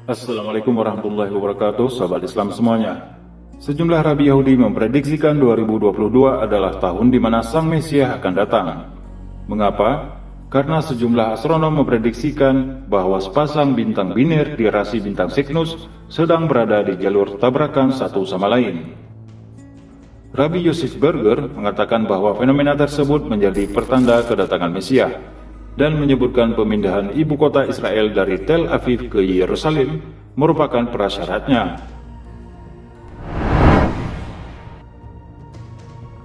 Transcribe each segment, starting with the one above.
Assalamualaikum warahmatullahi wabarakatuh, sahabat Islam semuanya. Sejumlah rabi Yahudi memprediksikan 2022 adalah tahun di mana Sang Mesias akan datang. Mengapa? Karena sejumlah astronom memprediksikan bahwa sepasang bintang biner di rasi bintang Cygnus sedang berada di jalur tabrakan satu sama lain. Rabbi Yosef Berger mengatakan bahwa fenomena tersebut menjadi pertanda kedatangan Mesias, dan menyebutkan pemindahan ibu kota Israel dari Tel Aviv ke Yerusalem merupakan prasyaratnya.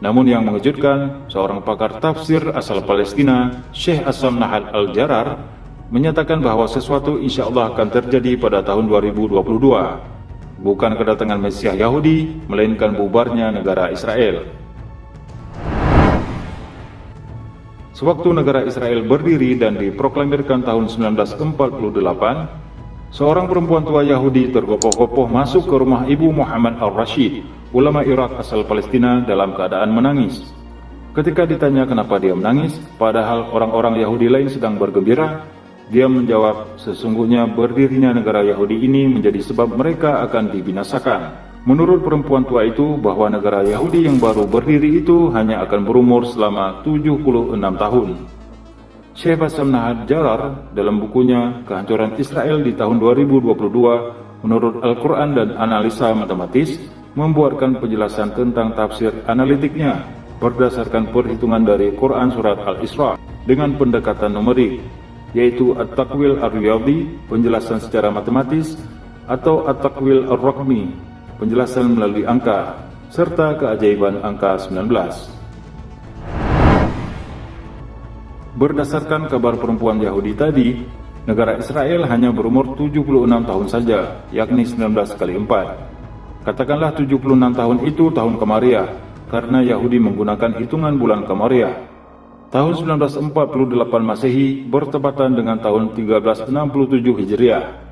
Namun yang mengejutkan, seorang pakar tafsir asal Palestina, Syekh Assam Nahal Al-Jarar, menyatakan bahwa sesuatu insya Allah akan terjadi pada tahun 2022. Bukan kedatangan Mesias Yahudi, melainkan bubarnya negara Israel. Sewaktu negara Israel berdiri dan diproklamirkan tahun 1948, seorang perempuan tua Yahudi tergopoh-gopoh masuk ke rumah Ibu Muhammad Al-Rashid, ulama Irak asal Palestina, dalam keadaan menangis. Ketika ditanya kenapa dia menangis, padahal orang-orang Yahudi lain sedang bergembira, dia menjawab, sesungguhnya berdirinya negara Yahudi ini menjadi sebab mereka akan dibinasakan. Menurut perempuan tua itu, bahwa negara Yahudi yang baru berdiri itu hanya akan berumur selama 76 tahun. Syekh Assam Nahal Jarar dalam bukunya Kehancuran Israel di tahun 2022 menurut Al-Quran dan Analisa Matematis membuatkan penjelasan tentang tafsir analitiknya berdasarkan perhitungan dari Quran Surat Al-Isra dengan pendekatan numerik, yaitu At-Takwil Ar-Riyadi, penjelasan secara matematis, atau At-Takwil Ar-Raqmi, penjelasan melalui angka, serta keajaiban angka 19. Berdasarkan kabar perempuan Yahudi tadi, negara Israel hanya berumur 76 tahun saja, yakni 19 kali 4. Katakanlah 76 tahun itu tahun Qamariah, karena Yahudi menggunakan hitungan bulan Qamariah. Tahun 1948 Masehi bertepatan dengan tahun 1367 Hijriah.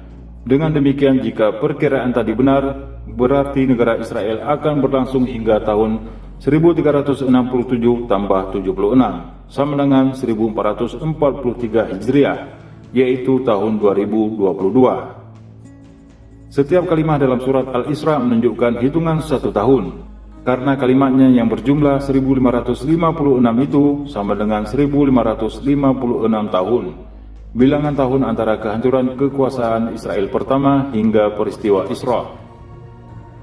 Dengan demikian, jika perkiraan tadi benar, berarti negara Israel akan berlangsung hingga tahun 1367 tambah 76, sama dengan 1443 Hijriah, yaitu tahun 2022. Setiap kalimat dalam surat Al-Isra menunjukkan hitungan satu tahun, karena kalimatnya yang berjumlah 1556 itu sama dengan 1556 tahun. Bilangan tahun antara kehancuran kekuasaan Israel pertama hingga peristiwa Isra.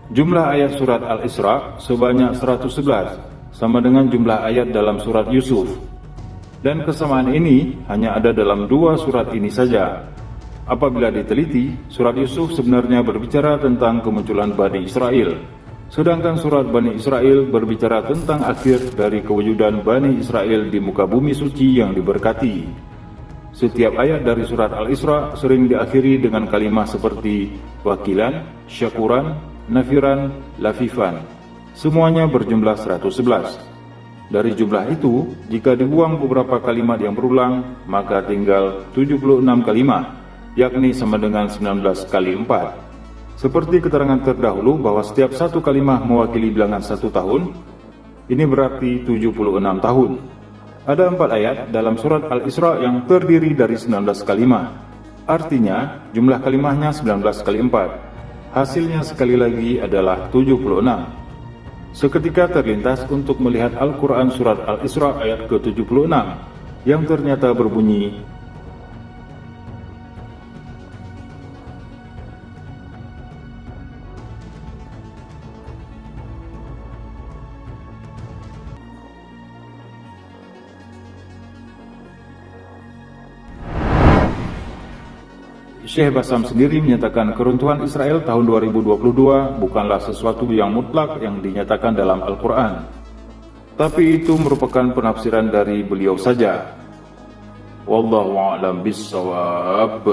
Jumlah ayat surat Al-Isra sebanyak 111, sama dengan jumlah ayat dalam surat Yusuf. Dan kesamaan ini hanya ada dalam dua surat ini saja. Apabila diteliti, surat Yusuf sebenarnya berbicara tentang kemunculan Bani Israel, sedangkan surat Bani Israel berbicara tentang akhir dari kewujudan Bani Israel di muka bumi suci yang diberkati. Setiap ayat dari surat Al-Isra sering diakhiri dengan kalimat seperti wakilan, syakuran, nafiran, lafifan. Semuanya berjumlah 111. Dari jumlah itu, jika dibuang beberapa kalimat yang berulang, maka tinggal 76 kalimat, yakni sama dengan 19 kali 4. Seperti keterangan terdahulu bahwa setiap satu kalimat mewakili bilangan satu tahun, ini berarti 76 tahun. Ada 4 ayat dalam surat Al-Isra yang terdiri dari 19 kalimat. Artinya, jumlah kalimatnya 19 kali 4. Hasilnya sekali lagi adalah 76. Seketika terlintas untuk melihat Al-Quran surat Al-Isra ayat ke-76, yang ternyata berbunyi, Syekh Bassam sendiri menyatakan keruntuhan Israel tahun 2022 bukanlah sesuatu yang mutlak yang dinyatakan dalam Al-Quran, tapi itu merupakan penafsiran dari beliau saja. Wallahu a'lam bishawab.